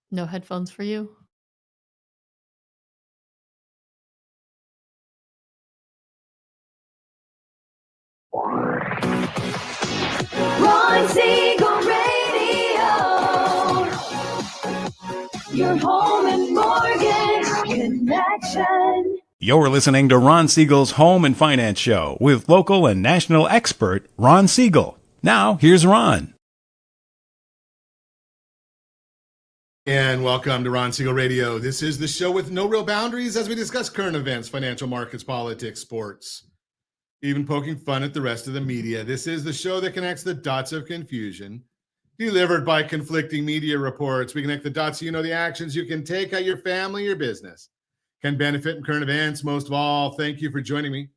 No headphones for you? Ron Siegel Radio, your home and mortgage connection. You're listening to Ron Siegel's Home and Finance Show with local and national expert Ron Siegel. Now, here's Ron. And welcome to Ron Siegel Radio. This is the show with no real boundaries as we discuss current events, financial markets, politics, sports, even poking fun at the rest of the media. This is the show that connects the dots of confusion, delivered by conflicting media reports. We connect the dots so you know the actions you can take, how your family, your business can benefit from current events. Most of all, thank you for joining me.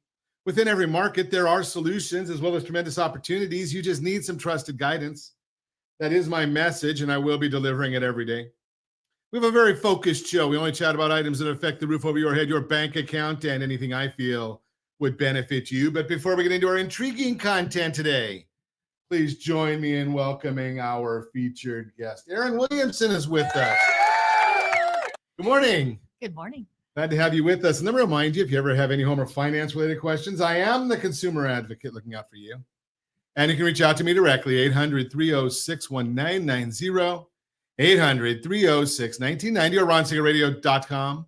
Within every market, there are solutions as well as tremendous opportunities. You just need some trusted guidance. That is my message, and I will be delivering it every day. We have a very focused show. We only chat about items that affect the roof over your head, your bank account, and anything I feel would benefit you. But before we get into our intriguing content today, please join me in welcoming our featured guest. Erin Williamson is with us. Good morning. Good morning. Glad to have you with us. And let me remind you, if you ever have any home or finance related questions, I am the consumer advocate looking out for you. And you can reach out to me directly, 800-306-1990, 800-306-1990, or ronsiegelradio.com.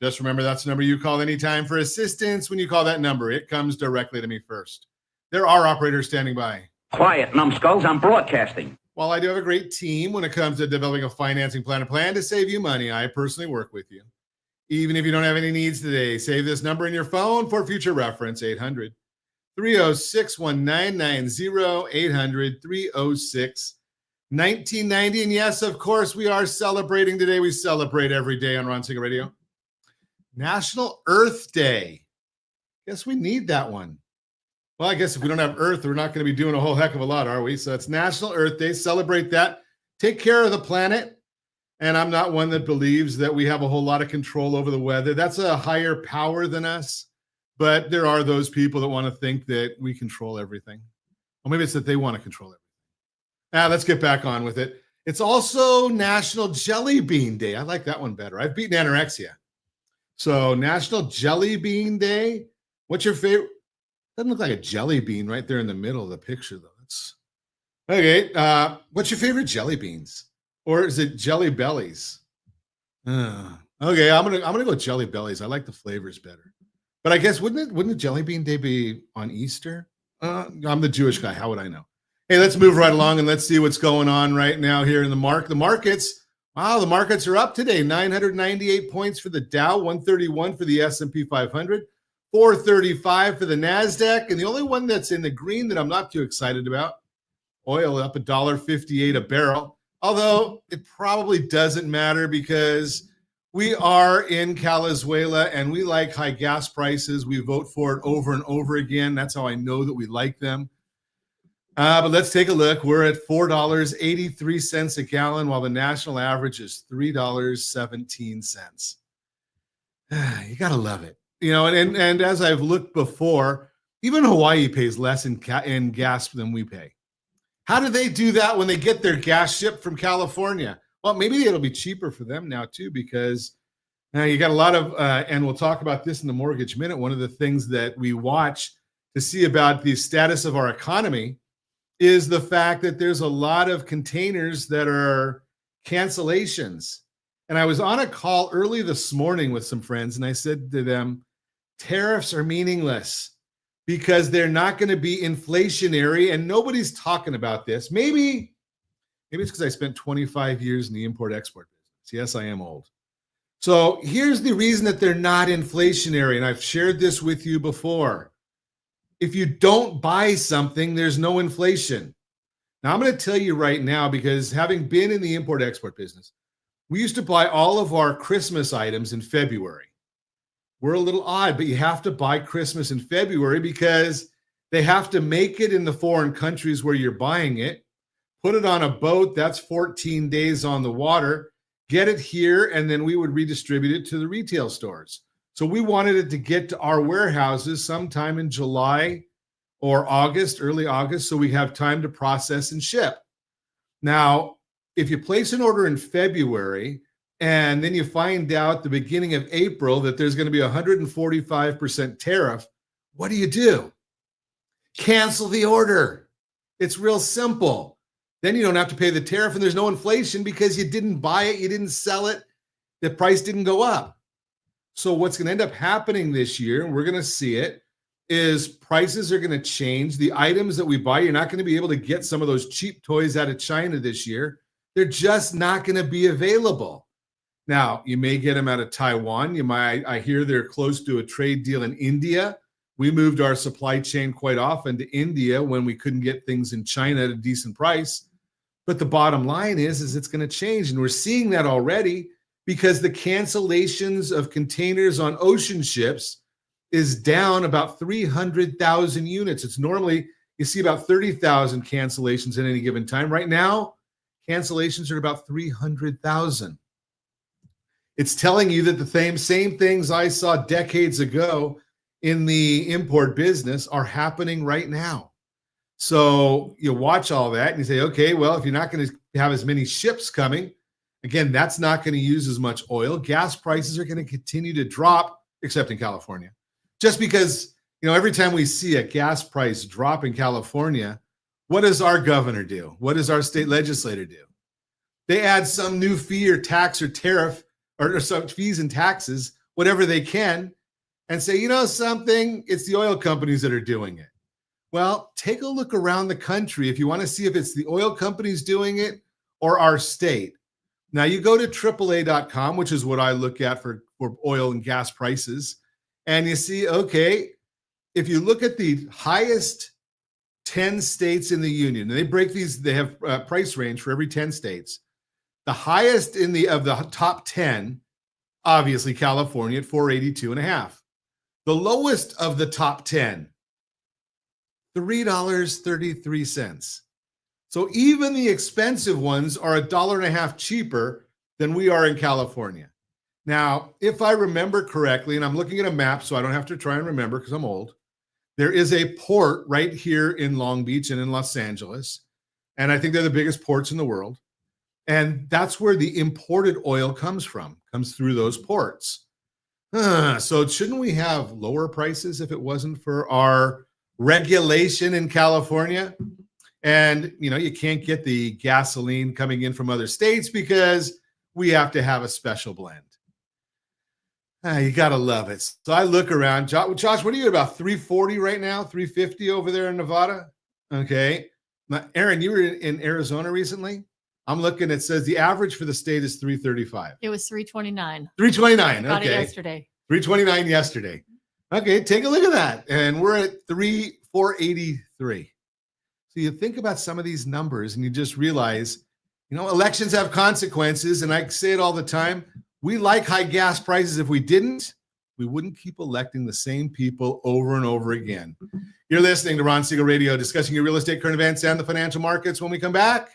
Just remember that's the number you call anytime for assistance. When you call that number, it comes directly to me first. There are operators standing by. Quiet, numbskulls, I'm broadcasting. While I do have a great team when it comes to developing a financing plan to save you money, I personally work with you. Even if you don't have any needs today, save this number in your phone for future reference, 800-306-1990, 800-306-1990. And yes, of course, we are celebrating today. We celebrate every day on Ron Siegel Radio. National Earth Day. Guess we need that one. Well, I guess if we don't have Earth, we're not going to be doing a whole heck of a lot, are we? So it's National Earth Day. Celebrate that. Take care of the planet. And I'm not one that believes that we have a whole lot of control over the weather. That's a higher power than us. But there are those people that want to think that we control everything. Or maybe it's that they want to control everything. Let's get back on with it. It's also National Jelly Bean Day. I like that one better. I've beaten anorexia. So National Jelly Bean Day. What's your favorite? Doesn't look like a jelly bean right there in the middle of the picture, though. That's okay. What's your favorite jelly beans? Or is it Jelly Bellies? Okay, I'm gonna go Jelly Bellies. I like the flavors better. But I guess wouldn't Jelly Bean Day be on Easter? I'm the Jewish guy. How would I know? Hey, let's move right along and let's see what's going on right now here in the markets. Wow, the markets are up today. 998 points for the Dow, 131 for the S&P 500, 435 for the NASDAQ. And the only one that's in the green that I'm not too excited about, oil up $1.58 a barrel. Although it probably doesn't matter because we are in Calizuela and we like high gas prices. We vote for it over and over again. That's how I know that we like them. But let's take a look. We're at $4.83 a gallon, while the national average is $3.17. You got to love it. You know, and as I've looked before, even Hawaii pays less in gas than we pay. How do they do that when they get their gas shipped from California? Well, maybe it'll be cheaper for them now, too, because now you got a lot of, and we'll talk about this in the Mortgage Minute, one of the things that we watch to see about the status of our economy is the fact that there's a lot of containers that are cancellations. And I was on a call early this morning with some friends, and I said to them, tariffs are meaningless because they're not going to be inflationary, and nobody's talking about this. Maybe it's because I spent 25 years in the import-export business. Yes, I am old. So here's the reason that they're not inflationary, and I've shared this with you before. If you don't buy something, there's no inflation. Now, I'm going to tell you right now, because having been in the import-export business, we used to buy all of our Christmas items in February. We're a little odd, but you have to buy Christmas in February because they have to make it in the foreign countries where you're buying it, put it on a boat, that's 14 days on the water, get it here, and then we would redistribute it to the retail stores. So we wanted it to get to our warehouses sometime in July or August, early August, so we have time to process and ship. Now, if you place an order in February, and then you find out the beginning of April that there's going to be a 145% tariff, what do? Cancel the order. It's real simple. Then you don't have to pay the tariff and there's no inflation because you didn't buy it, you didn't sell it, the price didn't go up. So what's going to end up happening this year, and we're going to see it, is prices are going to change. The items that we buy, you're not going to be able to get some of those cheap toys out of China this year. They're just not going to be available. Now, you may get them out of Taiwan. I hear they're close to a trade deal in India. We moved our supply chain quite often to India when we couldn't get things in China at a decent price. But the bottom line is it's going to change. And we're seeing that already because the cancellations of containers on ocean ships is down about 300,000 units. It's normally, you see about 30,000 cancellations at any given time. Right now, cancellations are about 300,000. It's telling you that the same things I saw decades ago in the import business are happening right now. So you watch all that and you say, okay, well, if you're not going to have as many ships coming, again, that's not going to use as much oil. Gas prices are going to continue to drop, except in California. Just because, every time we see a gas price drop in California, what does our governor do? What does our state legislator do? They add some new fee or tax or tariff or some fees and taxes, whatever they can, and say, something, it's the oil companies that are doing it. Well, take a look around the country if you want to see if it's the oil companies doing it or our state. Now, you go to AAA.com, which is what I look at for oil and gas prices, and you see, okay, if you look at the highest 10 states in the union, and they break these, they have a price range for every 10 states. The highest of the top 10, obviously California at $4.82.5. The lowest of the top 10, $3.33. So even the expensive ones are $1.50 cheaper than we are in California. Now, if I remember correctly, and I'm looking at a map so I don't have to try and remember because I'm old, there is a port right here in Long Beach and in Los Angeles, and I think they're the biggest ports in the world. And that's where the imported oil comes through those ports. So shouldn't we have lower prices if it wasn't for our regulation in California? And, you can't get the gasoline coming in from other states because we have to have a special blend. You got to love it. So I look around. Josh, what are you at, about 340 right now? 350 over there in Nevada? Okay. Now, Erin, you were in Arizona recently? I'm looking, it says the average for the state is 335. It was 329. 329, Got it okay. yesterday. 329 yesterday. Okay, take a look at that. And we're at 483. So you think about some of these numbers and you just realize, elections have consequences. And I say it all the time. We like high gas prices. If we didn't, we wouldn't keep electing the same people over and over again. You're listening to Ron Siegel Radio, discussing your real estate, current events, and the financial markets. When we come back,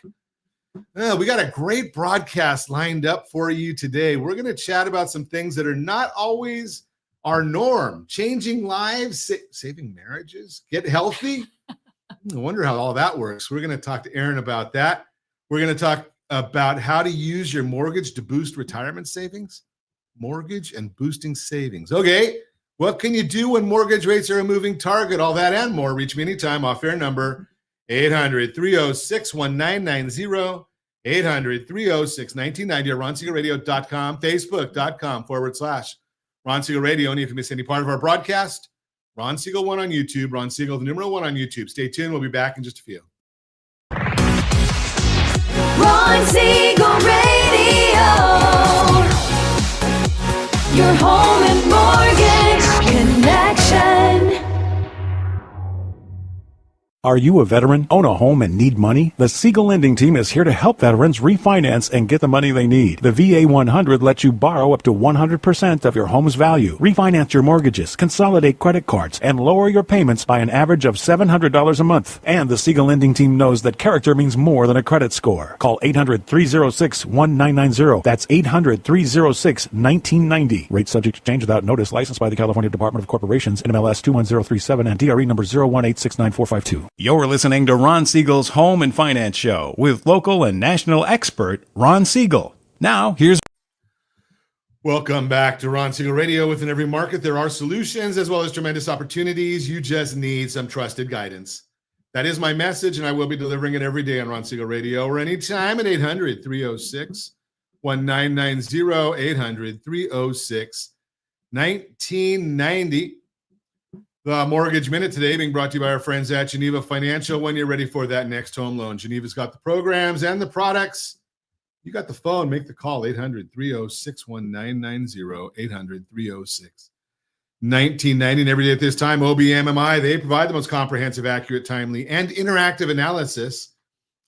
we got a great broadcast lined up for you today. We're going to chat about some things that are not always our norm. Changing lives, saving marriages, get healthy. I wonder how all that works. We're going to talk to Erin about that. We're going to talk about how to use your mortgage to boost retirement savings. Mortgage and boosting savings. Okay, what can you do when mortgage rates are a moving target? All that and more. Reach me anytime. Off-air number 800-306-1990, 800-306-1990, or RonSiegelRadio.com, Facebook.com/Ron Siegel Radio. And if you miss any part of our broadcast, Ron Siegel 1 on YouTube, Ron Siegel, the numeral 1 on YouTube. Stay tuned. We'll be back in just a few. Ron Siegel Radio. Your home and mortgage connection. Are you a veteran, own a home, and need money? The Siegel Lending Team is here to help veterans refinance and get the money they need. The VA 100 lets you borrow up to 100% of your home's value, refinance your mortgages, consolidate credit cards, and lower your payments by an average of $700 a month. And the Siegel Lending Team knows that character means more than a credit score. Call 800-306-1990. That's 800-306-1990. Rates subject to change without notice. Licensed by the California Department of Corporations, NMLS 21037, and DRE number 018694452. You're listening to Ron Siegel's Home and Finance Show with local and national expert Ron Siegel. Now, here's... Welcome back to Ron Siegel Radio. Within every market, there are solutions as well as tremendous opportunities. You just need some trusted guidance. That is my message, and I will be delivering it every day on Ron Siegel Radio or anytime at 800-306-1990, 800-306-1990. The Mortgage Minute today being brought to you by our friends at Geneva Financial. When you're ready for that next home loan, Geneva's got the programs and the products. You got the phone, make the call, 800-306-1990, 800-306-1990. And every day at this time, OBMMI, they provide the most comprehensive, accurate, timely, and interactive analysis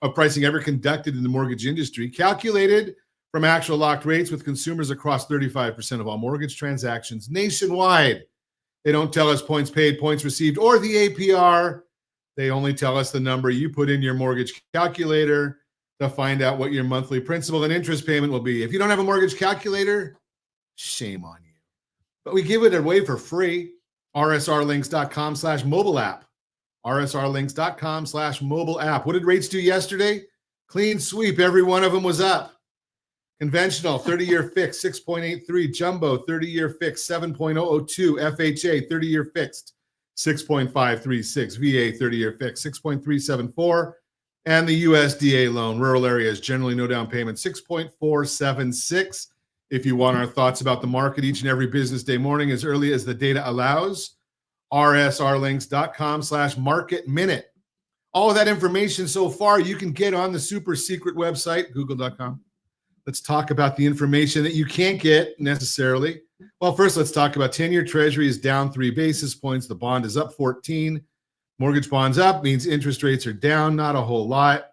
of pricing ever conducted in the mortgage industry, calculated from actual locked rates with consumers across 35% of all mortgage transactions nationwide. They don't tell us points paid, points received, or the APR. They only tell us the number you put in your mortgage calculator to find out what your monthly principal and interest payment will be. If you don't have a mortgage calculator, shame on you. But we give it away for free. rsrlinks.com/mobile app. rsrlinks.com/mobile app. What did rates do yesterday? Clean sweep. Every one of them was up. Conventional 30-year fixed 6.83. Jumbo 30-year fixed 7.002. FHA 30-year fixed 6.536. VA 30-year fixed 6.374. And the USDA loan, rural areas, generally no down payment, 6.476. If you want our thoughts about the market each and every business day morning, as early as the data allows, rsrlinks.com/market minute. All of that information so far you can get on the super secret website, google.com. Let's talk about the information that you can't get necessarily. Well, first, let's talk about 10-year Treasury is down 3 basis points. The bond is up 14. Mortgage bonds up means interest rates are down, not a whole lot.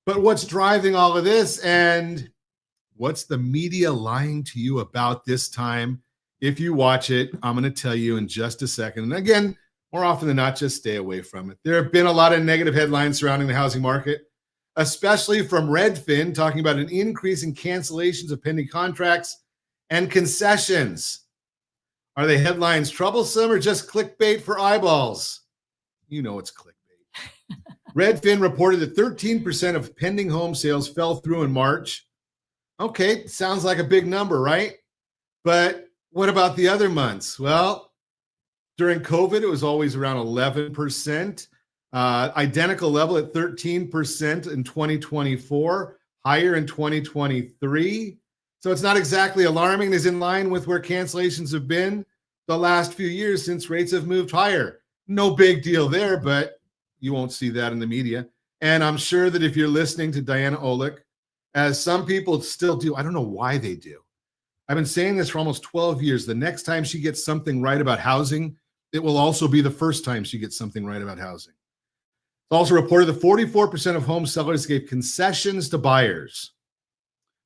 But what's driving all of this, and what's the media lying to you about this time? If you watch it, I'm going to tell you in just a second. And again, more often than not, just stay away from it. There have been a lot of negative headlines surrounding the housing market, especially from Redfin, talking about an increase in cancellations of pending contracts and concessions. Are the headlines troublesome or just clickbait for eyeballs? You know it's clickbait. Redfin reported that 13% of pending home sales fell through in March. Okay, sounds like a big number, right? But what about the other months? Well, during COVID, it was always around 11%. Identical level at 13% in 2024, higher in 2023. So it's not exactly alarming. It's in line with where cancellations have been the last few years since rates have moved higher. No big deal there, but you won't see that in the media. And I'm sure that if you're listening to Diana Olick, as some people still do, I don't know why they do. I've been saying this for almost 12 years. The next time she gets something right about housing, it will also be the first time she gets something right about housing. It's also reported that 44% of home sellers gave concessions to buyers.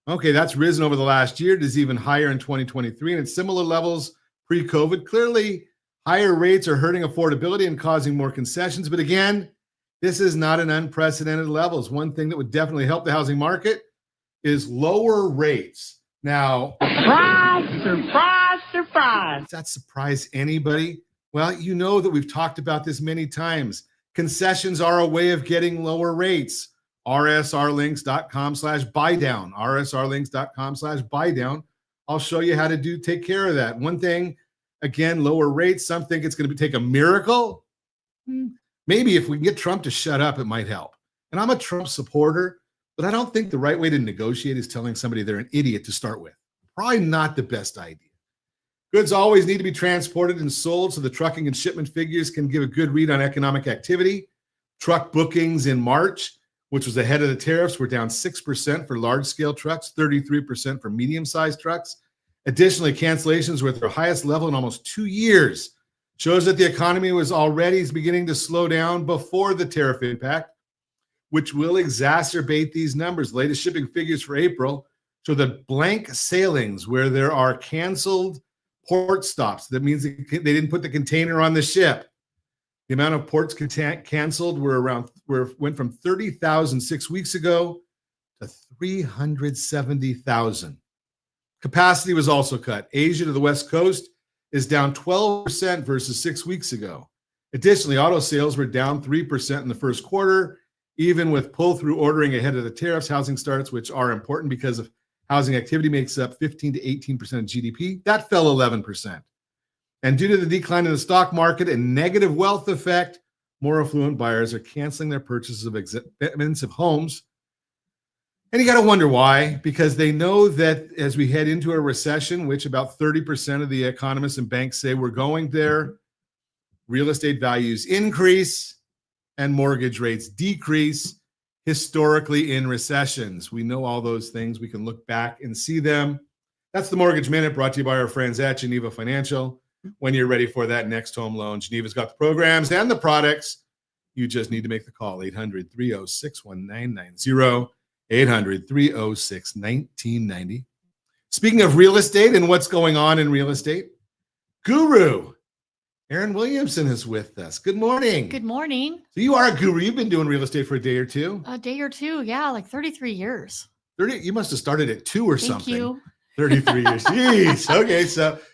Okay, that's risen over the last year. It is even higher in 2023 and at similar levels pre-COVID. Clearly, higher rates are hurting affordability and causing more concessions. But again, this is not an unprecedented levels. One thing that would definitely help the housing market is lower rates. Now, surprise. Does that surprise anybody? Well, you know that we've talked about this many times. Concessions are a way of getting lower rates. rsrlinks.com/buydown. rsrlinks.com/buydown. I'll show you how to take care of that. One thing, again, lower rates. Some think it's going to take a miracle. Maybe if we can get Trump to shut up, it might help. And I'm a Trump supporter, but I don't think the right way to negotiate is telling somebody they're an idiot to start with. Probably not the best idea. Goods always need to be transported and sold so the trucking and shipment figures can give a good read on economic activity. Truck bookings in March, which was ahead of the tariffs, were down 6% for large-scale trucks, 33% for medium-sized trucks. Additionally, cancellations were at their highest level in almost 2 years. Shows that the economy was already beginning to slow down before the tariff impact, which will exacerbate these numbers. Latest shipping figures for April show that blank sailings, where there are canceled port stops, that means they didn't put the container on the ship. The amount of ports canceled went from 30,000 6 weeks ago to 370,000. Capacity was also cut. Asia to the West Coast is down 12% versus 6 weeks ago. Additionally, auto sales were down 3% in the first quarter, even with pull-through ordering ahead of the tariffs. Housing starts, which are important because of Housing activity makes up 15 to 18% of GDP. That fell 11%. And due to the decline in the stock market and negative wealth effect, more affluent buyers are canceling their purchases of expensive homes. And you got to wonder why, because they know that as we head into a recession, which about 30% of the economists and banks say we're going there, real estate values increase and mortgage rates decrease historically in recessions. We know all those things. We can look back and see them. That's the Mortgage Minute, brought to you by our friends at Geneva Financial. When you're ready for that next home loan, Geneva's got the programs and the products. You just need to make the call, 800-306-1990. 800-306-1990. Speaking of real estate and what's going on in real estate, guru Erin Williamson is with us. Good morning. Good morning. So you are a guru. You've been doing real estate for a day or two. A day or two, yeah, like 33 years. 30. You must have started at 2 or Thank something. you. 33 years. Jeez. Okay,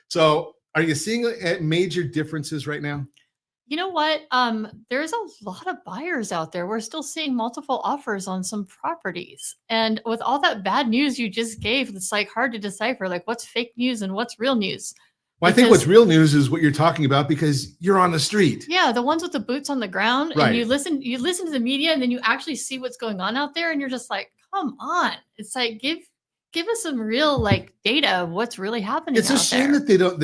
so are you seeing major differences right now? You know what? There's a lot of buyers out there. We're still seeing multiple offers on some properties. And with all that bad news you just gave, it's like hard to decipher like what's fake news and what's real news. Well, I think what's real news is what you're talking about because you're on the street. Yeah, the ones with the boots on the ground. Right. And you listen to the media and then you actually see what's going on out there and you're just like, come on. It's like give us some real like data of what's really happening. It's a shame that they don't,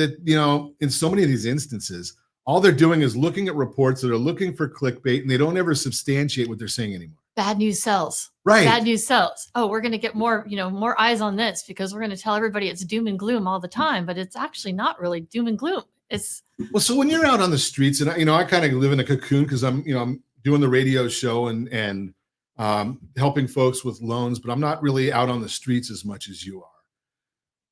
in so many of these instances, all they're doing is looking at reports that are looking for clickbait and they don't ever substantiate what they're saying anymore. Bad news sells. Right. Bad news sells. Oh, we're going to get more eyes on this because we're going to tell everybody it's doom and gloom all the time, but it's actually not really doom and gloom. Well, so when you're out on the streets and I kind of live in a cocoon because I'm doing the radio show and helping folks with loans, but I'm not really out on the streets as much as you are.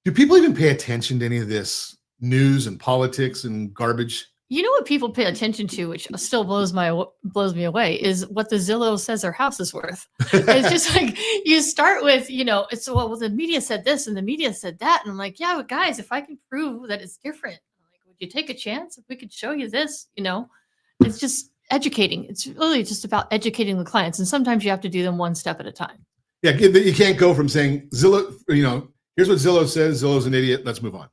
Do people even pay attention to any of this news and politics and garbage? You know what people pay attention to, which still blows me away, is what the Zillow says their house is worth. It's just like you start with, it's well, the media said this and the media said that, and I'm like, yeah, but guys, if I can prove that it's different, like, would you take a chance if we could show you this? It's just educating. It's really just about educating the clients, and sometimes you have to do them one step at a time. Yeah, you can't go from saying Zillow, here's what Zillow says. Zillow's an idiot. Let's move on.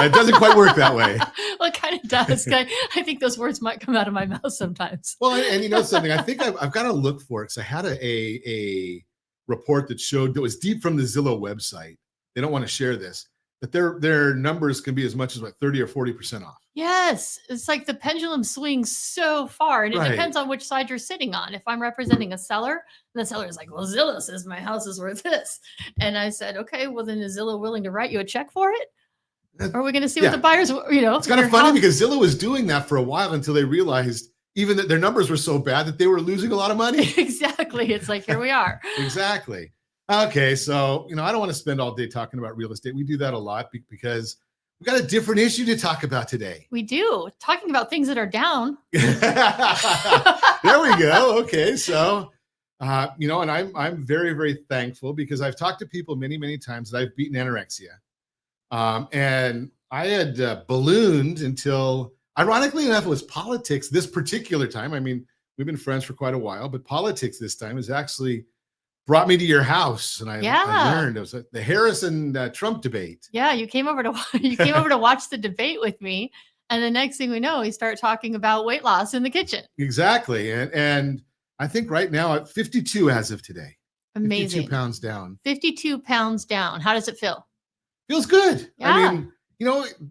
It doesn't quite work that way. Well, it kind of does. I think those words might come out of my mouth sometimes. Well, and you know something, I think I've got to look for it because I had a report that showed that was deep from the Zillow website. They don't want to share this, that their numbers can be as much as 30 or 40% off. Yes, it's like the pendulum swings so far, and it Right. depends on which side you're sitting on. If I'm representing a seller, and the seller is like, "Well, Zillow says my house is worth this," and I said, "Okay, well then is Zillow willing to write you a check for it?" Or are we going to see what the buyers, It's kind of funny because Zillow was doing that for a while until they realized even that their numbers were so bad that they were losing a lot of money. Exactly. It's like, here we are. Exactly. Okay. So, I don't want to spend all day talking about real estate. We do that a lot because we've got a different issue to talk about today. We do. Talking about things that are down. There we go. Okay. So, and I'm very, very thankful because I've talked to people many, many times that I've beaten anorexia. And I had ballooned until, ironically enough, it was politics this particular time. I mean, we've been friends for quite a while, but politics this time has actually brought me to your house, and I learned it was the Harris and Trump debate. Yeah, you came over to watch the debate with me, and the next thing we know, we start talking about weight loss in the kitchen. Exactly, and I think right now at 52 as of today. Amazing. 52 pounds down. 52 pounds down. How does it feel? Feels good. Yeah. I mean,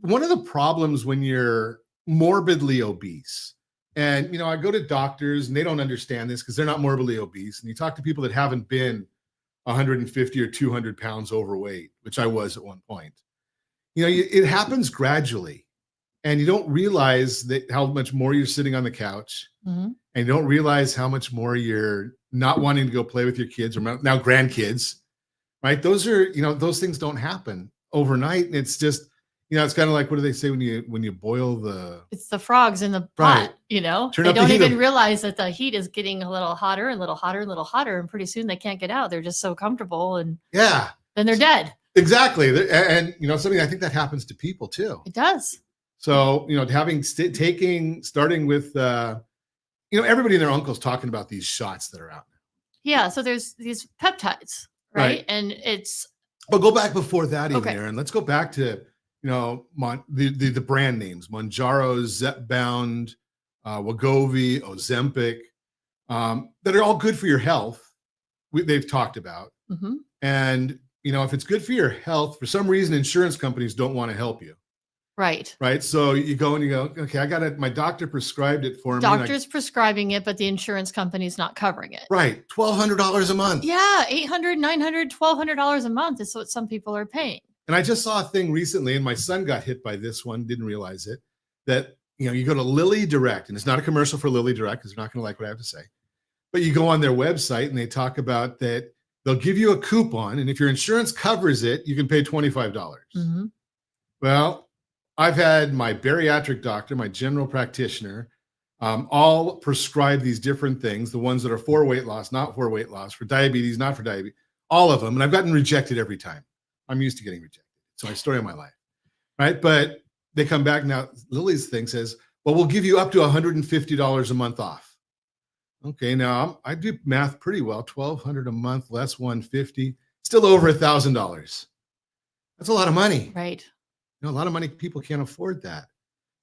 one of the problems when you're morbidly obese, and, I go to doctors and they don't understand this because they're not morbidly obese. And you talk to people that haven't been 150 or 200 pounds overweight, which I was at one point. It happens gradually and you don't realize that how much more you're sitting on the couch and you don't realize how much more you're not wanting to go play with your kids or now grandkids, right? Those are, those things don't happen overnight. And it's just, it's kind of like, what do they say when you boil it's the frogs in the pot, Right. They Turn don't up the heat even of- realize that the heat is getting a little hotter and a little hotter and a little hotter. And pretty soon they can't get out. They're just so comfortable. And Yeah, then they're dead. exactly. And something I think that happens to people too. It does. So, starting with, everybody and their uncle's talking about these shots that are out now. Yeah. So there's these peptides, right? And it's Well, go back before that even, Okay. Aaron. Let's go back to, the brand names, Mounjaro, Zepbound, Wegovy, Ozempic, that are all good for your health. They've talked about. Mm-hmm. And, if it's good for your health, for some reason, insurance companies don't want to help you. Right. Right. So you go and you go, okay, I got it. My doctor prescribed it for me. Doctor's prescribing it, but the insurance company's not covering it. Right. $1,200 a month. Yeah. $800, $900, $1,200 a month is what some people are paying. And I just saw a thing recently, and my son got hit by this one, didn't realize it, that, you go to Lilly Direct, and it's not a commercial for Lilly Direct because they're not going to like what I have to say. But you go on their website and they talk about that they'll give you a coupon, and if your insurance covers it, you can pay $25. Mm-hmm. Well, I've had my bariatric doctor, my general practitioner, all prescribe these different things, the ones that are for weight loss, not for weight loss, for diabetes, not for diabetes, all of them. And I've gotten rejected every time. I'm used to getting rejected. It's my story of my life, right? But they come back now. Lily's thing says, well, we'll give you up to $150 a month off. Okay, now I do math pretty well. $1,200 a month, less $150, still over $1,000. That's a lot of money. Right. A lot of money, people can't afford that.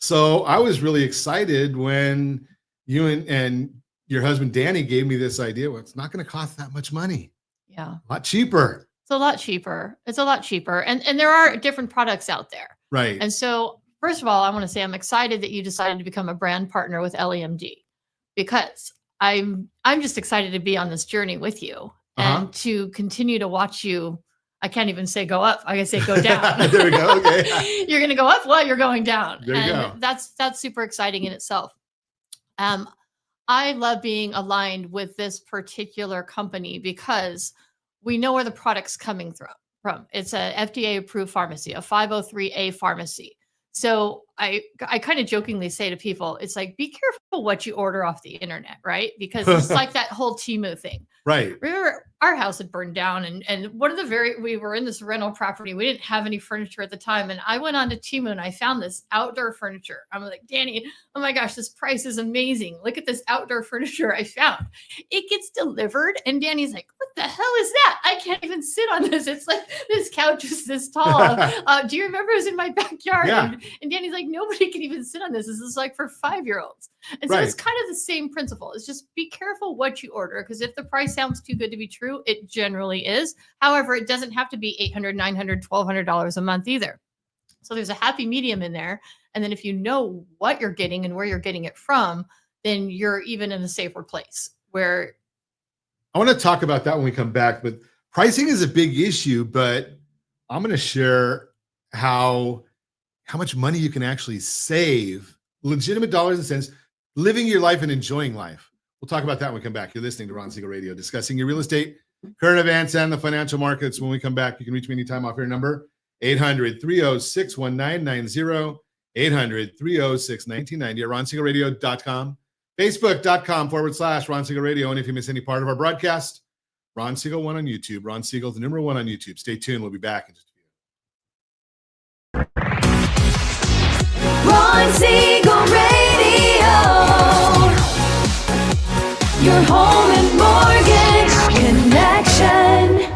So I was really excited when you and your husband, Danny, gave me this idea. Well, it's not going to cost that much money. Yeah. A lot cheaper. It's a lot cheaper. It's a lot cheaper. And there are different products out there. Right. And so, first of all, I want to say I'm excited that you decided to become a brand partner with LEMD, because I'm just excited to be on this journey with you and to continue to watch you. I can't even say go up. I can say go down. There we go. Okay. You're going to go up while you're going down. There you go. That's super exciting in itself. I love being aligned with this particular company because we know where the product's coming from. It's a FDA approved pharmacy, a 503A pharmacy. So I kind of jokingly say to people, it's like, be careful what you order off the internet, right? Because it's like that whole Temu thing. Right. Remember, our house had burned down, and we were in this rental property. We didn't have any furniture at the time. And I went on to Temu and I found this outdoor furniture. I'm like, Danny, oh my gosh, this price is amazing. Look at this outdoor furniture I found. It gets delivered. And Danny's like, what the hell is that? I can't even sit on this. It's like this couch is this tall. Do you remember it was in my backyard? Yeah. And Danny's like, nobody can even sit on this. This is like for 5-year-olds. And so Right. it's kind of the same principle. It's just be careful what you order, because if the price sounds too good to be true, it generally is. However, it doesn't have to be $800, $900, $1,200 a month either. So there's a happy medium in there. And then if you know what you're getting and where you're getting it from, then you're even in a safer place where. I want to talk about that when we come back, but pricing is a big issue, but I'm going to share how much money you can actually save, legitimate dollars and cents, living your life and enjoying life. We'll talk about that when we come back. You're listening to Ron Siegel Radio, discussing your real estate, current events, and the financial markets. When we come back, you can reach me anytime off your number, 800-306-1990, 800-306-1990, at ronsiegelradio.com, facebook.com/Ron Siegel Radio. And if you miss any part of our broadcast, Ron Siegel 1 on YouTube, Ron Siegel, the number 1 on YouTube. Stay tuned. We'll be back in just a few. Ron Siegel Radio. Your home and mortgage connection.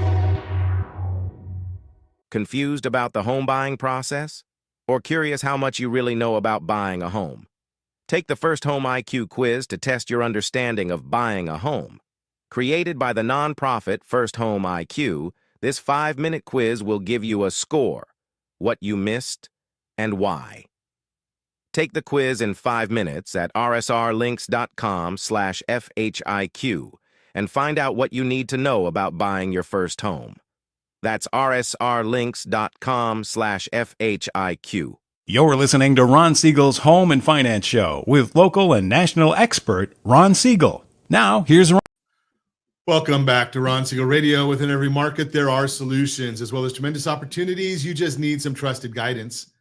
Confused about the home buying process? Or curious how much you really know about buying a home? Take the First Home IQ quiz to test your understanding of buying a home. Created by the nonprofit First Home IQ, this 5-minute quiz will give you a score, what you missed, and why. Take the quiz in 5 minutes at rsrlinks.com/FHIQ and find out what you need to know about buying your first home. That's rsrlinks.com/FHIQ. You're listening to Ron Siegel's Home and Finance Show with local and national expert Ron Siegel. Now, here's Ron. Welcome back to Ron Siegel Radio. Within every market, there are solutions as well as tremendous opportunities. You just need some trusted guidance.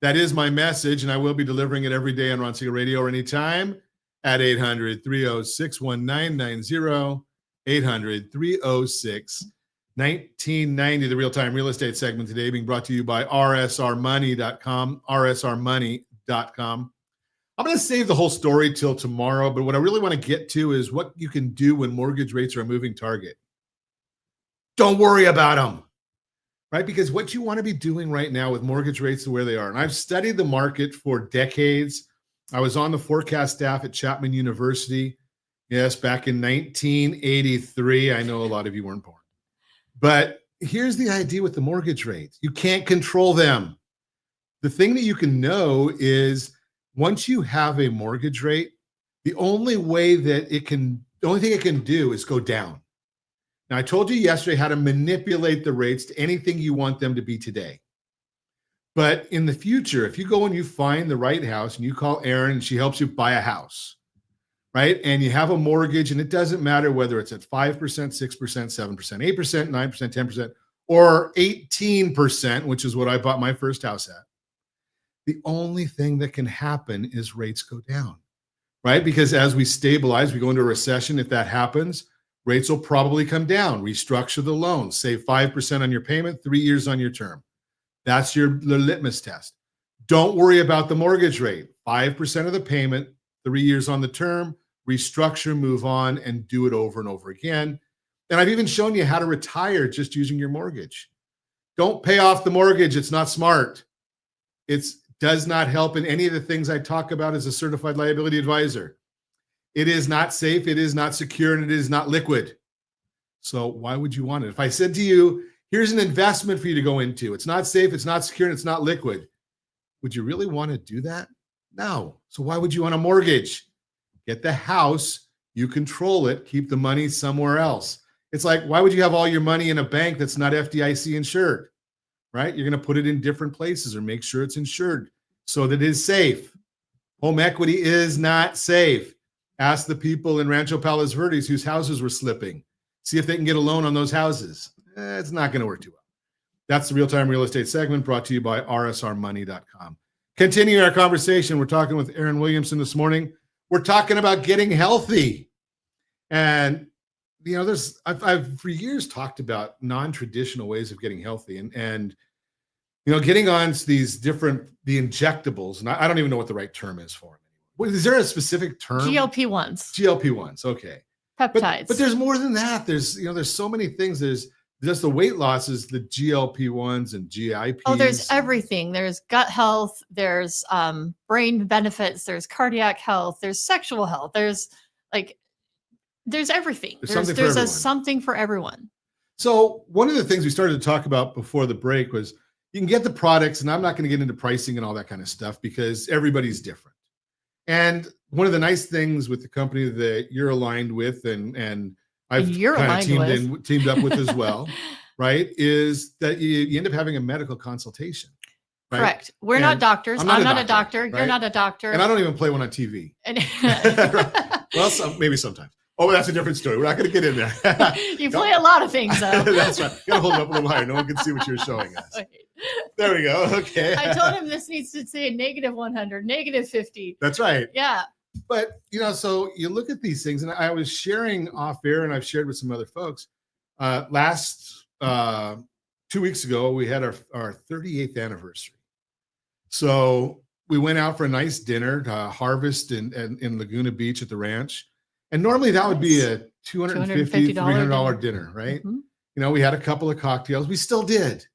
That is my message, and I will be delivering it every day on Ron Siegel Radio or anytime at 800-306-1990, 800-306-1990. The real-time real estate segment today being brought to you by rsrmoney.com, rsrmoney.com. I'm going to save the whole story till tomorrow, but what I really want to get to is what you can do when mortgage rates are a moving target. Don't worry about them. right? Because what you want to be doing right now with mortgage rates where they are, and I've studied the market for decades. I was on the forecast staff at Chapman University. Yes, back in 1983. I know a lot of you weren't born. But here's the idea with the mortgage rates. You can't control them. The thing that you can know is once you have a mortgage rate, the only thing it can do is go down. Now, I told you yesterday how to manipulate the rates to anything you want them to be today. But in the future, if you go and you find the right house and you call Erin and she helps you buy a house, right? And you have a mortgage and it doesn't matter whether it's at 5%, 6%, 7%, 8%, 9%, 10%, or 18%, which is what I bought my first house at. The only thing that can happen is rates go down, right? Because as we stabilize, we go into a recession. If that happens, rates will probably come down. Restructure the loan, save 5% on your payment, 3 years on your term. That's the litmus test. Don't worry about the mortgage rate. 5% of the payment, 3 years on the term, restructure, move on, and do it over and over again. And I've even shown you how to retire just using your mortgage. Don't pay off the mortgage. It's not smart. It does not help in any of the things I talk about as a certified liability advisor. It is not safe, it is not secure, and it is not liquid. So why would you want it? If I said to you, here's an investment for you to go into, it's not safe, it's not secure, and it's not liquid, would you really want to do that? No. So why would you want a mortgage? Get the house, you control it, keep the money somewhere else. It's like, why would you have all your money in a bank that's not FDIC insured, right? You're going to put it in different places or make sure it's insured so that it is safe. Home equity is not safe. Ask the people in Rancho Palos Verdes whose houses were slipping. See if they can get a loan on those houses. It's not going to work too well. That's the Real-Time Real Estate segment brought to you by rsrmoney.com. Continuing our conversation, we're talking with Erin Williamson this morning. We're talking about getting healthy. And, you know, I've for years talked about non-traditional ways of getting healthy and you know, getting on to these the injectables, and I don't even know what the right term is for them. Is there a specific term? GLP-1s. GLP-1s, okay. Peptides. But there's more than that. There's so many things. There's just the weight losses, the GLP-1s and GIPs. Oh, there's everything. There's gut health. There's brain benefits. There's cardiac health. There's sexual health. There's everything. There's something for everyone. So one of the things we started to talk about before the break was you can get the products, and I'm not going to get into pricing and all that kind of stuff because everybody's different. And one of the nice things with the company that you're aligned with and I've kind of teamed up with as well, right, is that you end up having a medical consultation. Right? Correct. We're not doctors. I'm not a doctor. Right? You're not a doctor. And I don't even play one on TV. Well, maybe sometimes. Oh, that's a different story. We're not going to get in there. You play a lot of things, though. That's right. You got to hold it up a little higher. No one can see what you're showing us. There we go. Okay. I told him this needs to say -100, -50. That's right. Yeah. But, you know, so you look at these things, and I was sharing off air, and I've shared with some other folks. Last 2 weeks ago, we had our 38th anniversary. So we went out for a nice dinner to Harvest in Laguna Beach at the ranch. And normally that would be a $250, $300 dinner, right? Mm-hmm. You know, we had a couple of cocktails. We still did.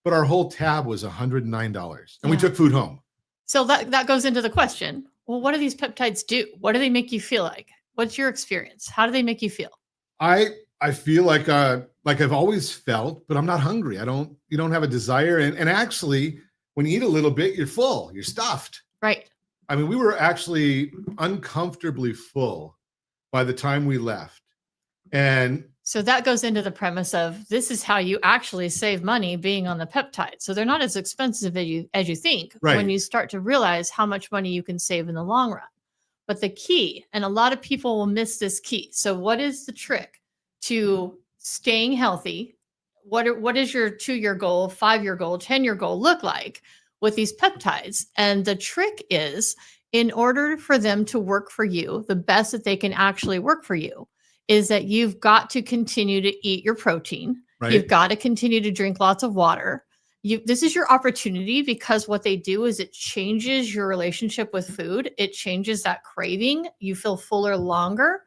But our whole tab was $109. And we took food home. So that goes into the question. Well, what do these peptides do? What do they make you feel like? What's your experience? How do they make you feel? I feel like I've always felt, but I'm not hungry. You don't have a desire. And actually, when you eat a little bit, you're full. You're stuffed. Right. I mean, we were actually uncomfortably full by the time we left. And so that goes into the premise of this is how you actually save money being on the peptide. So they're not as expensive as you think when you start to realize how much money you can save in the long run. But the key, and a lot of people will miss this key. So what is the trick to staying healthy? What is your 2-year goal, 5-year goal, 10-year goal look like with these peptides? And the trick is, in order for them to work for you, the best that they can actually work for you is that you've got to continue to eat your protein. Right. You've got to continue to drink lots of water. This is your opportunity, because what they do is it changes your relationship with food. It changes that craving. You feel fuller longer.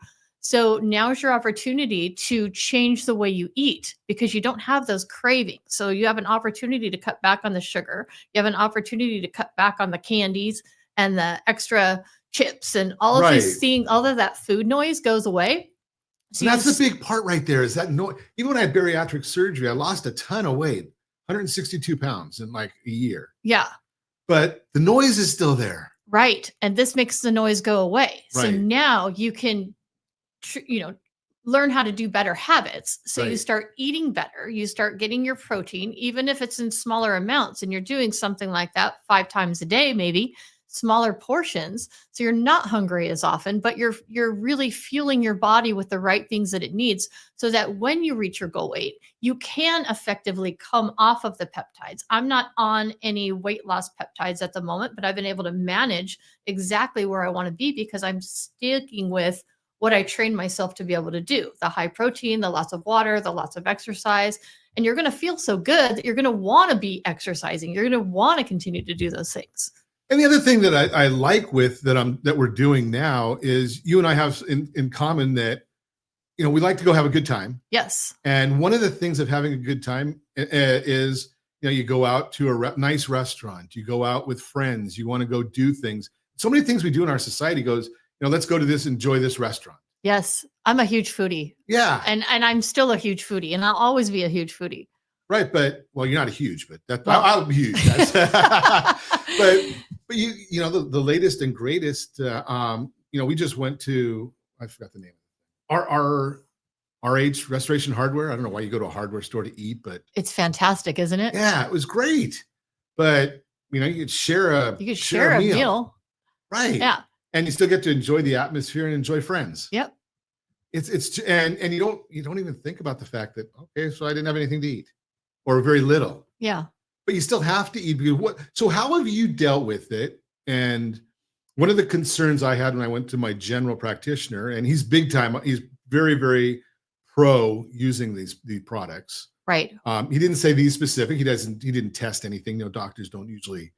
So now's your opportunity to change the way you eat because you don't have those cravings. So you have an opportunity to cut back on the sugar. You have an opportunity to cut back on the candies and the extra chips and all of these Right. things. All of that food noise goes away. So And that's you the big part right there is that no, even when I had bariatric surgery, I lost a ton of weight, 162 pounds in like a year. yeah. But the noise is still there. Right. And this makes the noise go away. So Right. now you can, learn how to do better habits. So you Right. start eating better. You start getting your protein, even if it's in smaller amounts and you're doing something like that 5 times a day, maybe smaller portions. So you're not hungry as often, but you're really fueling your body with the right things that it needs so that when you reach your goal weight, you can effectively come off of the peptides. I'm not on any weight loss peptides at the moment, but I've been able to manage exactly where I want to be because I'm sticking with what I trained myself to be able to do, the high protein, the lots of water, the lots of exercise. And you're going to feel so good that you're going to want to be exercising. You're going to want to continue to do those things. And the other thing that I like with that we're doing now is you and I have in common that, we like to go have a good time. Yes. And one of the things of having a good time is, you go out to a nice restaurant, you go out with friends, you want to go do things. So many things we do in our society goes, let's go to enjoy this restaurant. Yes. I'm a huge foodie. Yeah. And I'm still a huge foodie and I'll always be a huge foodie. Right. But you're not a huge, but Well. I'll be huge. but the latest and greatest, we just went to, I forgot the name. Our RH Restoration Hardware. I don't know why you go to a hardware store to eat, but It's fantastic, isn't it? yeah, it was great. But you could share a meal. Right. Yeah. And you still get to enjoy the atmosphere and enjoy friends. Yep. It's and you don't even think about the fact that, okay, so I didn't have anything to eat or very little. Yeah. But you still have to eat. So how have you dealt with it? And one of the concerns I had when I went to my general practitioner, and he's big time, he's very, very pro using these products. Right. He didn't say these specific. He didn't test anything. Doctors don't usually.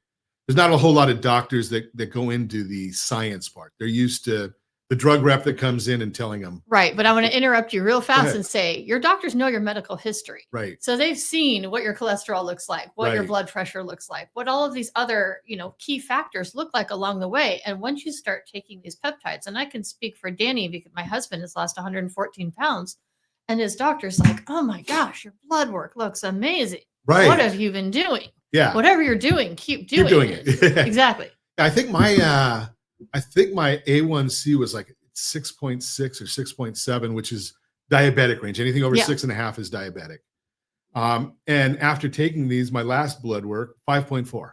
There's not a whole lot of doctors that go into the science part. They're used to the drug rep that comes in and telling them. Right. But I want to interrupt you real fast ahead. and say your doctors know your medical history. Right. So they've seen what your cholesterol looks like, what your Right. blood pressure looks like, what all of these other, key factors look like along the way. And once you start taking these peptides, and I can speak for Danny because my husband has lost 114 pounds and his doctor's like, oh my gosh, your blood work looks amazing. Right. What have you been doing? Yeah. Whatever you're doing, keep doing, Keep doing it. Exactly. I think my A1C was like 6.6 or 6.7, which is diabetic range. Anything over 6.5 is diabetic. And after taking these, my last blood work, 5.4.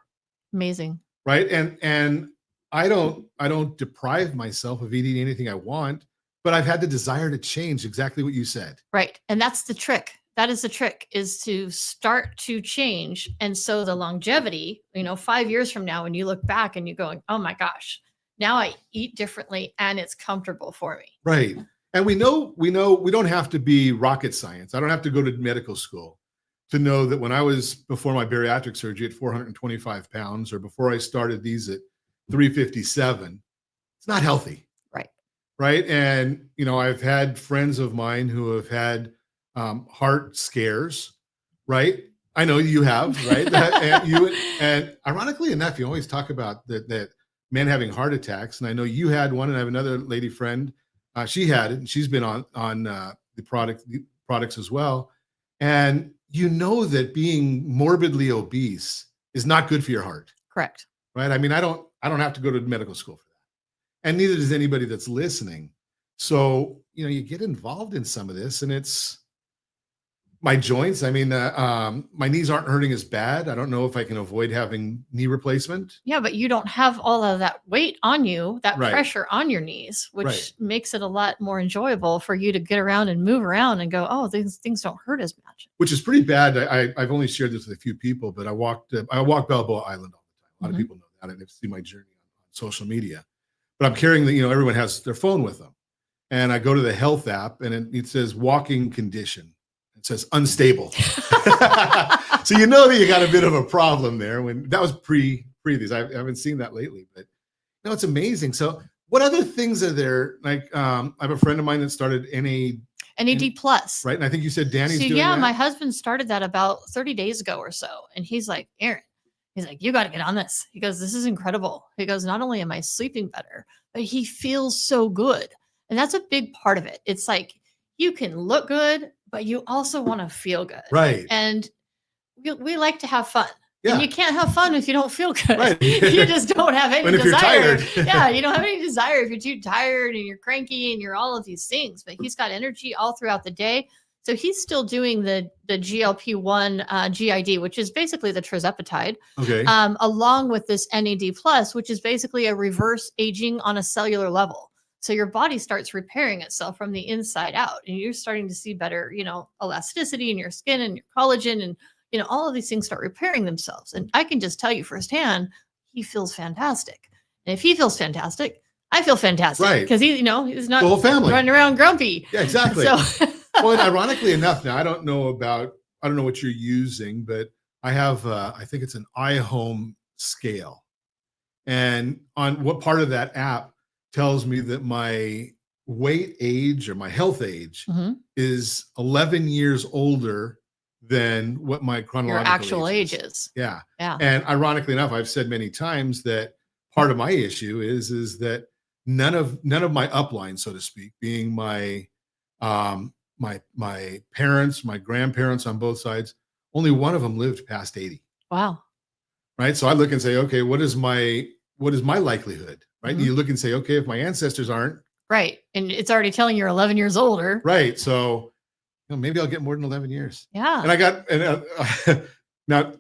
Amazing. Right. And I don't deprive myself of eating anything I want, but I've had the desire to change exactly what you said. Right. And that's the trick. That is the trick, is to start to change. And so the longevity, 5 years from now, when you look back and you're going, oh my gosh, now I eat differently and it's comfortable for me. Right. And we know we don't have to be rocket science. I don't have to go to medical school to know that when I was before my bariatric surgery at 425 pounds, or before I started these at 357, it's not healthy. Right. Right. And, I've had friends of mine who have had heart scares. Right. I know you have. Right. and ironically enough, you always talk about that men having heart attacks. And I know you had one, and I have another lady friend. She had it, and she's been on the products as well. And that being morbidly obese is not good for your heart. Correct. Right. I mean, I don't have to go to medical school for that. And neither does anybody that's listening. So, you get involved in some of this, and it's my joints. I mean, my knees aren't hurting as bad. I don't know if I can avoid having knee replacement. Yeah, but you don't have all of that weight on you, that Right. pressure on your knees, which Right. makes it a lot more enjoyable for you to get around and move around and go, oh, these things don't hurt as much. Which is pretty bad. I've only shared this with a few people, but I walk Balboa Island all the time. A lot of people know that, and they've seen my journey on social media. But I'm carrying everyone has their phone with them, and I go to the health app, and it says walking condition. It says unstable. So that you got a bit of a problem there. When that was pre these, I haven't seen that lately, but it's amazing. So What other things are there? Like, I have a friend of mine that started NAD plus. right? And I think you said Danny's So doing yeah, that. my husband started that about 30 days ago or so. And he's like, Erin, he's like, you got to get on this. He goes, this is incredible. He goes, not only am I sleeping better, but he feels so good. And that's a big part of it. It's like you can look good, but you also want to feel good. Right. And we like to have fun. Yeah. And you can't have fun if you don't feel good. Right. You just don't have any And if you're desire. tired. Yeah, you don't have any desire if you're too tired and you're cranky and you're all of these things. But he's got energy all throughout the day. So he's still doing the GLP-1 GID, which is basically the tirzepatide, Okay. along with this NAD plus, which is basically a reverse aging on a cellular level. So your body starts repairing itself from the inside out, and you're starting to see better, elasticity in your skin and your collagen, and all of these things start repairing themselves. And I can just tell you firsthand, he feels fantastic. And if he feels fantastic, I feel fantastic, Right. because he's not The whole family. running around grumpy. Yeah, exactly. So Well, and ironically enough, now I don't know what you're using, but I have, I think it's an iHome scale. And on what part of that app tells me that my weight age or my health age Mhm. is 11 years older than what my your chronological actual age age is. is. Yeah. Yeah. And ironically enough, I've said many times that part of my issue is that none of my upline, so to speak, being my my parents, my grandparents on both sides, only one of them lived past 80. Wow. Right. So I look and say, okay, what is my likelihood? Right. Mhm. You look and say, okay, if my ancestors aren't, Right. And it's already telling you're 11 years older. right. So maybe I'll get more than 11 years. Yeah. And I got, now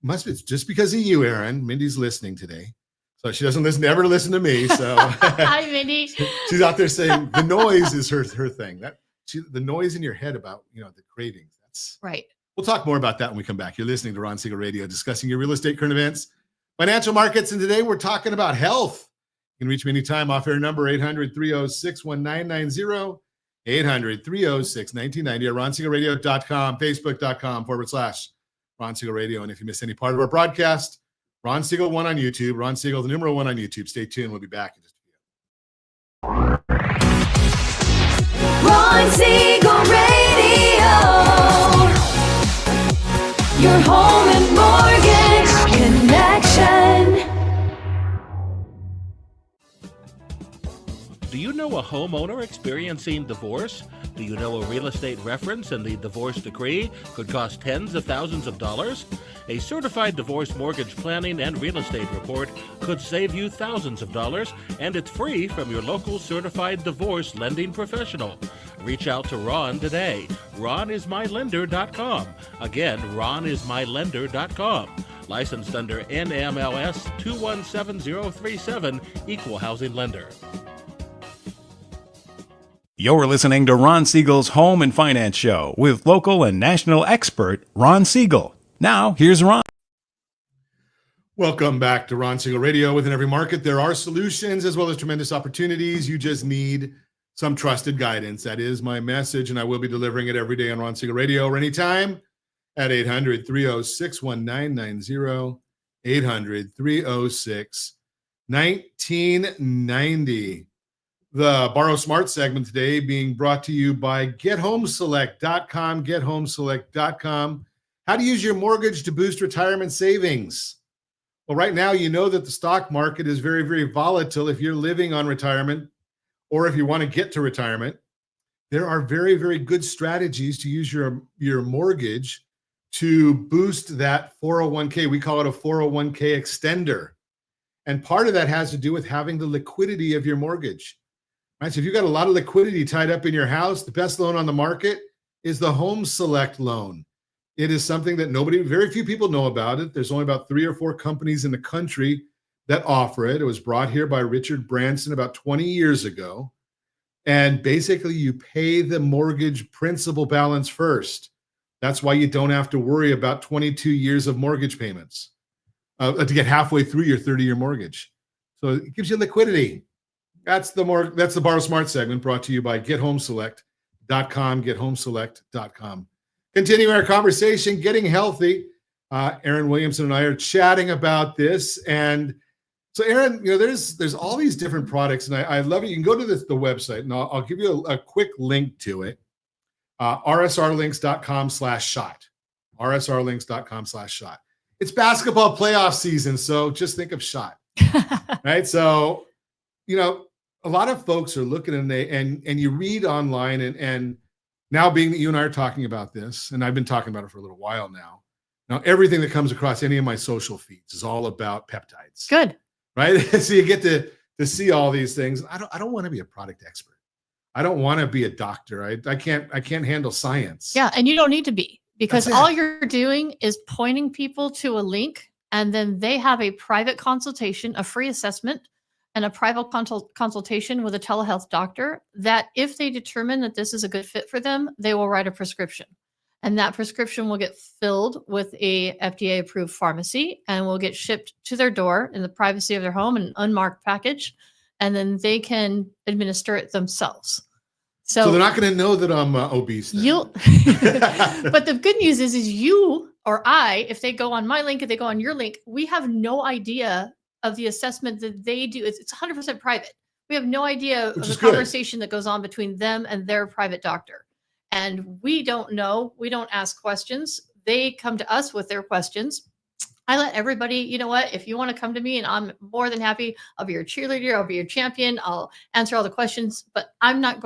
must be just because of you, Erin. Mindy's listening today. So she doesn't ever listen to me. So Hi, Mindy. she's out there saying the noise is her thing. The noise in your head about, the cravings. That's Right. We'll talk more about that when we come back. You're listening to Ron Siegel Radio, discussing your real estate current events, financial markets. And today we're talking about health. You can reach me anytime off air number 800-306-1990, 800-306-1990, or ronsiegelradio.com, facebook.com/Ron Siegel Radio. And if you miss any part of our broadcast, Ron Siegel 1 on YouTube, Ron Siegel, the numeral 1 on YouTube. Stay tuned. We'll be back in just a few. Ron Siegel Radio. Your home and mortgage connection. Do you know a homeowner experiencing divorce? Do you know a real estate reference and the divorce decree could cost tens of thousands of dollars? A certified divorce mortgage planning and real estate report could save you thousands of dollars, and it's free from your local certified divorce lending professional. Reach out to Ron today. RonIsMyLender.com. Again, RonIsMyLender.com. Licensed under NMLS 217037, Equal Housing Lender. You're listening to Ron Siegel's Home and Finance Show with local and national expert Ron Siegel. Now, here's Ron. Welcome back to Ron Siegel Radio. Within every market, there are solutions as well as tremendous opportunities. You just need some trusted guidance. That is my message, and I will be delivering it every day on Ron Siegel Radio or anytime at 800-306-1990, 800-306-1990. The Borrow Smart segment today being brought to you by GetHomeSelect.com, GetHomeSelect.com. How to use your mortgage to boost retirement savings. Well, right now, you know that the stock market is very, very volatile. If you're living on retirement or if you want to get to retirement, there are very, very good strategies to use your mortgage to boost that 401k. We call it a 401k extender. And part of that has to do with having the liquidity of your mortgage. Right? So if you've got a lot of liquidity tied up in your house, the best loan on the market is the Home Select loan. It is something that very few people know about it. There's only about 3 or 4 companies in the country that offer it. It was brought here by Richard Branson about 20 years ago. And basically you pay the mortgage principal balance first. That's why you don't have to worry about 22 years of mortgage payments to get halfway through your 30-year mortgage. So it gives you liquidity. That's the Borrow Smart segment brought to you by GetHomeSelect.com, GetHomeSelect.com. Continuing our conversation, getting healthy. Erin Williamson and I are chatting about this. And So Erin, there's all these different products, and I love it. You can go to the website, and I'll give you a quick link to it. rsrlinks.com/shot. rsrlinks.com/shot. It's basketball playoff season, so just think of shot. Right? So, a lot of folks are looking and you read online and now being that you and I are talking about this, and I've been talking about it for a little while now. Now, everything that comes across any of my social feeds is all about peptides. Good. Right? So you get to see all these things. I don't want to be a product expert. I don't want to be a doctor. I can't handle science. Yeah, and you don't need to be, because That's it. all you're doing is pointing people to a link, and then they have a private consultation, a free assessment, and a private consultation with a telehealth doctor that if they determine that this is a good fit for them, they will write a prescription. And that prescription will get filled with a FDA approved pharmacy and will get shipped to their door in the privacy of their home in an unmarked package. And then they can administer it themselves. So they're not going to know that I'm obese. Then. But the good news is you or I, if they go on my link, if they go on your link, we have no idea of the assessment that they do. It's 100% private. We have no idea of the conversation that goes on between them and their private doctor. And we don't know. We don't ask questions. They come to us with their questions. I let everybody, you know what, if you want to come to me, and I'm more than happy, I'll be your cheerleader, I'll be your champion, I'll answer all the questions, but I'm not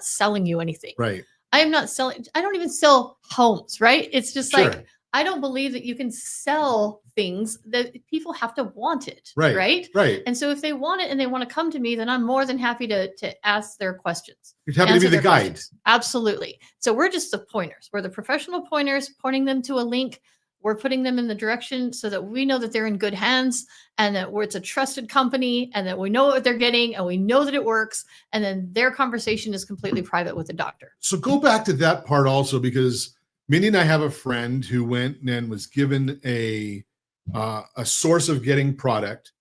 selling you anything. Right. I don't even sell homes, right? It's just like, I don't believe that you can sell things that people have to want it. Right. And so if they want it and they want to come to me, then I'm more than happy to ask their questions. You're happy to be the guide. Questions. Absolutely. So we're just the pointers. We're the professional pointers, pointing them to a link. We're putting them in the direction so that we know that they're in good hands, and that it's a trusted company, and that we know what they're getting, and we know that it works. And then their conversation is completely private with the doctor. So go back to that part also, because Mindy and I have a friend who went and was given a source of getting product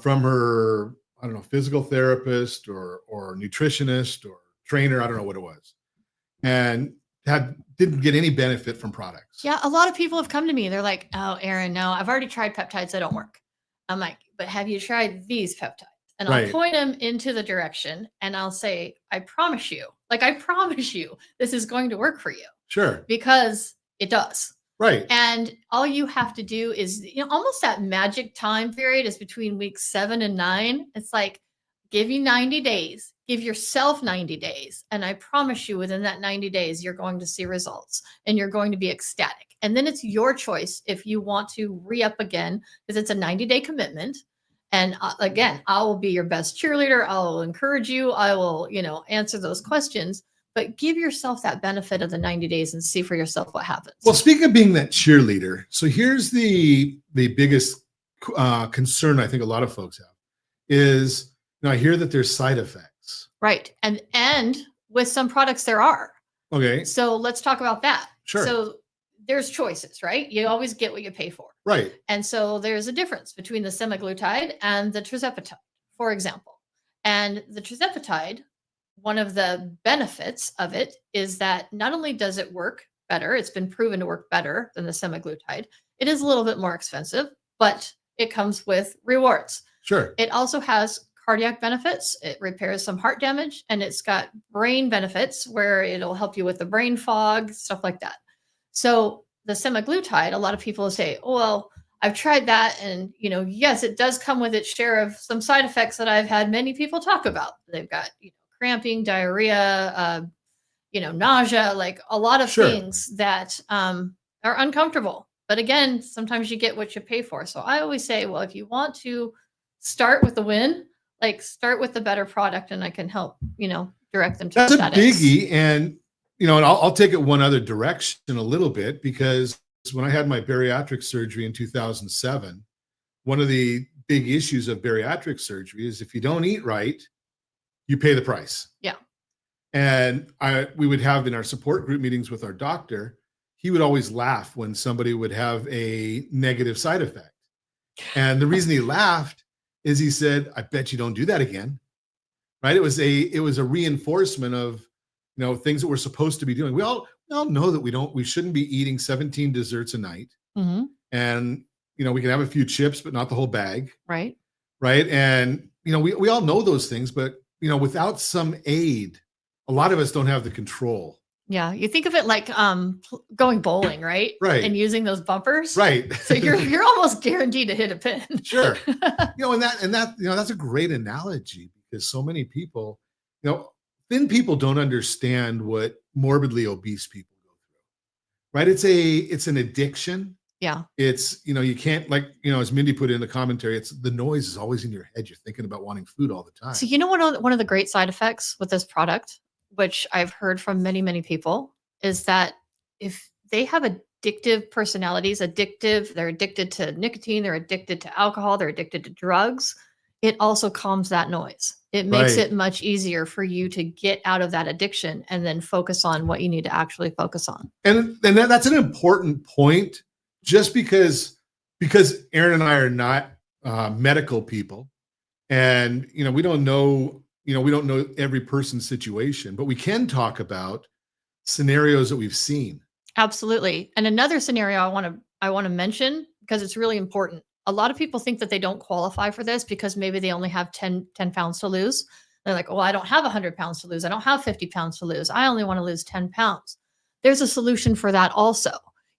from her, I don't know, physical therapist or nutritionist or trainer. I don't know what it was. And didn't get any benefit from products. Yeah, a lot of people have come to me. They're like, "Oh, Erin, no, I've already tried peptides. They don't work." I'm like, "But have you tried these peptides?" And I'll point them into the direction, and I'll say, I promise you, this is going to work for you." Sure. Because it does. Right. And all you have to do is, almost that magic time period is between weeks 7 and 9. It's like, give you 90 days. Give yourself 90 days. And I promise you, within that 90 days, you're going to see results and you're going to be ecstatic. And then it's your choice if you want to re-up again, because it's a 90-day commitment. And again, I will be your best cheerleader. I will encourage you. I will, answer those questions. But give yourself that benefit of the 90 days and see for yourself what happens. Well, speaking of being that cheerleader, so here's the biggest concern I think a lot of folks have is, I hear that there's side effects. Right. And with some products there are. Okay. So let's talk about that. Sure. So there's choices, right? You always get what you pay for. Right. And so there's a difference between the semaglutide and the tirzepatide, for example. And the tirzepatide, one of the benefits of it is that not only does it work better, it's been proven to work better than the semaglutide. It is a little bit more expensive, but it comes with rewards. Sure. It also has cardiac benefits. It repairs some heart damage, and it's got brain benefits where it'll help you with the brain fog, stuff like that. So the semaglutide, a lot of people say, "Oh, well, I've tried that. And, yes, it does come with its share of some side effects that I've had many people talk about. They've got, cramping, diarrhea, nausea, like a lot of things that are uncomfortable. But again, sometimes you get what you pay for. So I always say, well, if you want to start with the win, start with the better product, and I can help, direct them to that's that. That's a biggie. And, and I'll take it one other direction a little bit, because when I had my bariatric surgery in 2007, one of the big issues of bariatric surgery is if you don't eat right, you pay the price. Yeah. And we would have in our support group meetings with our doctor, he would always laugh when somebody would have a negative side effect. And the reason he laughed is he said, "I bet you don't do that again." Right? It was a reinforcement of, things that we're supposed to be doing. We all know that we shouldn't be eating 17 desserts a night. Mm-hmm. And, we can have a few chips, but not the whole bag. Right. right? And, we all know those things, but, without some aid, a lot of us don't have the control. Yeah, you think of it like going bowling, right? Right. And using those bumpers. Right. So you're almost guaranteed to hit a pin. Sure. And that that's a great analogy, because so many people, thin people don't understand what morbidly obese people go through. Right? It's an addiction. Yeah. It's, you can't, like, as Mindy put in the commentary, it's the noise is always in your head. You're thinking about wanting food all the time. So one of the great side effects with this product, which I've heard from many, many people, is that if they have addictive personalities, they're addicted to nicotine, they're addicted to alcohol, they're addicted to drugs, it also calms that noise. It makes Right. it much easier for you to get out of that addiction and then focus on what you need to actually focus on. And that's an important point, just because Erin and I are not medical people, and we don't know every person's situation, but we can talk about scenarios that we've seen. Absolutely. And another scenario I want to mention, because it's really important. A lot of people think that they don't qualify for this because maybe they only have 10 pounds to lose. They're like, "Oh, I don't have 100 pounds to lose. I don't have 50 pounds to lose. I only want to lose 10 pounds." There's a solution for that also.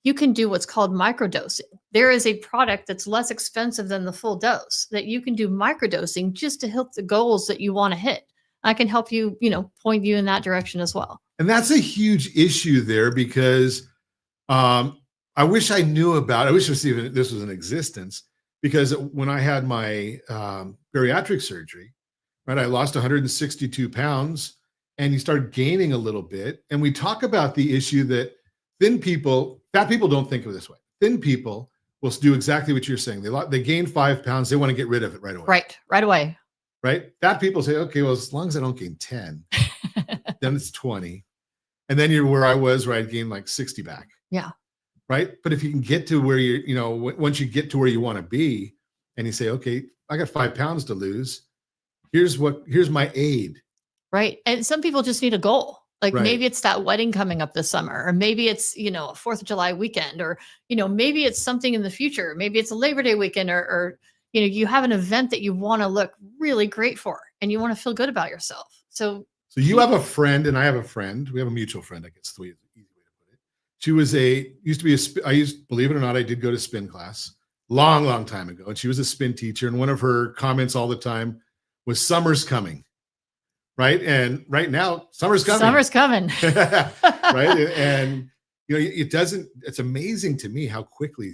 You can do what's called microdosing. There is a product that's less expensive than the full dose that you can do microdosing just to hit the goals that you want to hit. I can help you, point you in that direction as well. And that's a huge issue there, because I wish I knew about it. I wish this was in existence, because when I had my bariatric surgery, right, I lost 162 pounds, and you start gaining a little bit. And we talk about the issue that fat people don't think of it this way. Thin people will do exactly what you're saying. They gain 5 pounds. They want to get rid of it right away. Right away. Right. Fat people say, okay, well, as long as I don't gain 10, then it's 20. And then you're where I was, where I'd gain like 60 back. Yeah. Right. But if you can get to where once you get to where you want to be, and you say, okay, I got 5 pounds to lose. Here's my aid. Right. And some people just need a goal. Like Right. maybe it's that wedding coming up this summer, or maybe it's, a 4th of July weekend, or, maybe it's something in the future. Maybe it's a Labor Day weekend, or you have an event that you want to look really great for, and you want to feel good about yourself. So you have a friend, and I have a friend. We have a mutual friend, I guess, the easy way to put it. She was believe it or not, I did go to spin class long time ago. And she was a spin teacher. And one of her comments all the time was, "Summer's coming." Right. And right now, summer's coming. Summer's coming. Right. And, it's amazing to me how quickly,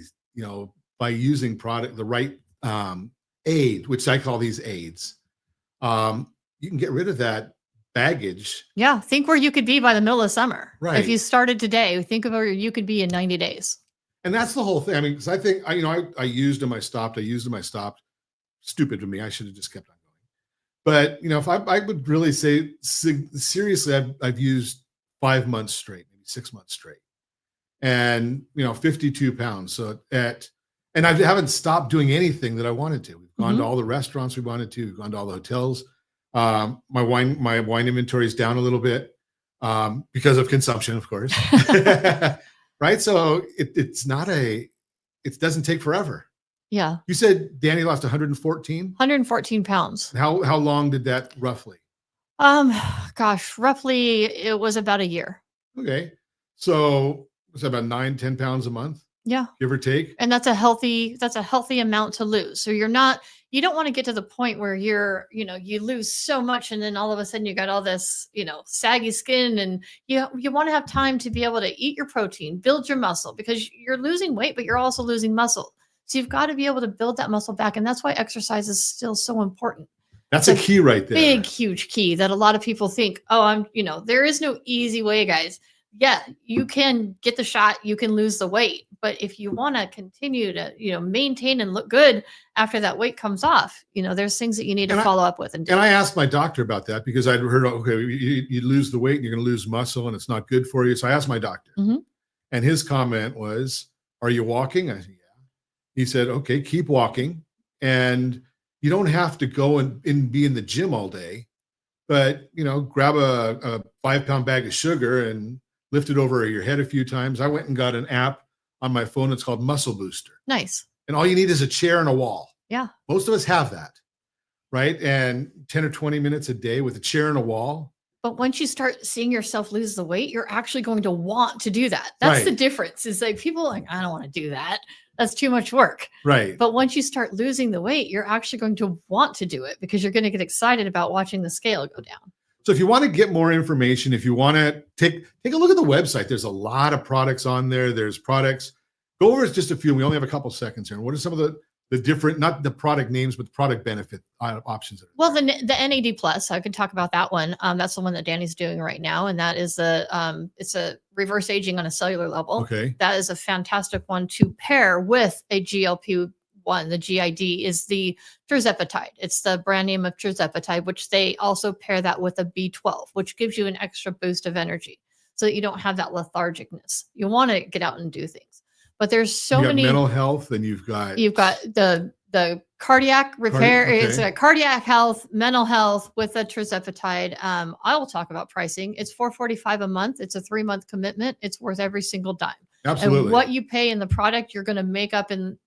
by using the right aid, which I call these aids, you can get rid of that baggage. Yeah. Think where you could be by the middle of summer. Right. If you started today, think of where you could be in 90 days. And that's the whole thing. I mean, because I think, I used them, I stopped. Stupid to me. I should have just kept on going. But, if I would really say seriously, I've used 5 months straight, maybe 6 months straight, and, 52 pounds. So and I haven't stopped doing anything that I wanted to. We've gone to all the restaurants we wanted to. We've gone to all the hotels. My wine inventory is down a little bit because of consumption, of course. Right. So it doesn't take forever. Yeah. You said Danny lost 114? 114 pounds. How long did that roughly? Roughly it was about a year. Okay. So it's about 9-10 pounds a month, Yeah. give or take. And that's a healthy amount to lose. So you don't want to get to the point where you lose so much, and then all of a sudden you got all this, saggy skin, and you want to have time to be able to eat your protein, build your muscle, because you're losing weight, but you're also losing muscle. So you've got to be able to build that muscle back. And that's why exercise is still so important. That's a key right there. Big, huge key that a lot of people think, there is no easy way, guys. Yeah, you can get the shot, you can lose the weight. But if you want to continue to, maintain and look good after that weight comes off, there's things that you need to follow up with. And I asked my doctor about that, because I'd heard, okay, you lose the weight and you're going to lose muscle and it's not good for you. So I asked my doctor, and his comment was, "Are you walking?" I said, "Yeah." He said, "Okay, keep walking. And you don't have to go and be in the gym all day, but, grab a 5-pound bag of sugar and lift it over your head a few times." I went and got an app on my phone. It's called Muscle Booster. nice. And all you need is a chair and a wall. Yeah. Most of us have that. right? And 10 or 20 minutes a day with a chair and a wall. But once you start seeing yourself lose the weight, you're actually going to want to do that. That's the Right. difference. Is like people are like, I don't want to do that. That's too much work. Right. But once you start losing the weight, you're actually going to want to do it because you're going to get excited about watching the scale go down. So if you want to get more information, if you want to take a look at the website, there's a lot of products on there. There's products. Go over just a few. We only have a couple seconds here. What are some of the different, not the product names, but the product benefit options? Well, the NAD plus, I could talk about that one. That's the one that Danny's doing right now, and that is it's a reverse aging on a cellular level. Okay. That is a fantastic one to pair with a GLP-1. The GID is the tirzepatide. It's the brand name of tirzepatide, which they also pair that with a B12, which gives you an extra boost of energy so that you don't have that lethargicness. You want to get out and do things. But there's so many mental health, and you've got the cardiac repair. Okay. It's a cardiac health, mental health with a tirzepatide. I will talk about pricing. It's $445 a month. It's a 3-month commitment. It's worth every single dime. Absolutely. And what you pay in the product, you're going to make up in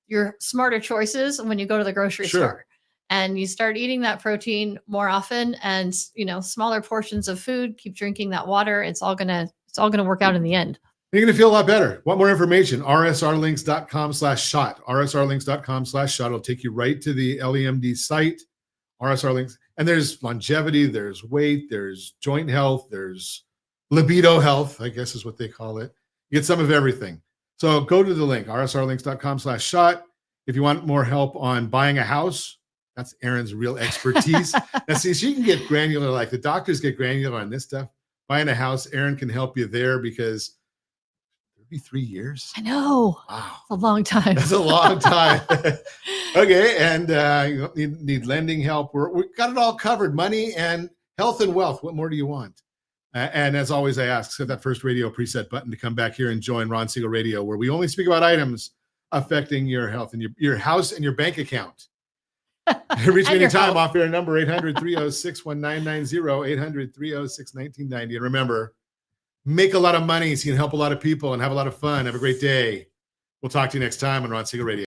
your smarter choices when you go to the grocery Sure. store. And you start eating that protein more often, and smaller portions of food. Keep drinking that water. It's all gonna work out in the end. You're going to feel a lot better. Want more information? rsrlinks.com/shot. rsrlinks.com/shot. It'll take you right to the LEMD site. RSR links. And there's longevity, there's weight, there's joint health, there's libido health, I guess is what they call it. You get some of everything. So go to the link, rsrlinks.com/shot. If you want more help on buying a house, that's Erin's real expertise. Now, see, she can get granular, like the doctors get granular on this stuff. Buying a house, Erin can help you there because it'll be 3 years. I know. Wow. It's a long time. That's a long time. Okay. And you need lending help. We've got it all covered. Money and health and wealth. What more do you want? And as always, I ask, hit that first radio preset button to come back here and join Ron Siegel Radio, where we only speak about items affecting your health and your house and your bank account. Reach me anytime off air number 800-306-1990, 800-306-1990. And remember, make a lot of money so you can help a lot of people and have a lot of fun. Have a great day. We'll talk to you next time on Ron Siegel Radio.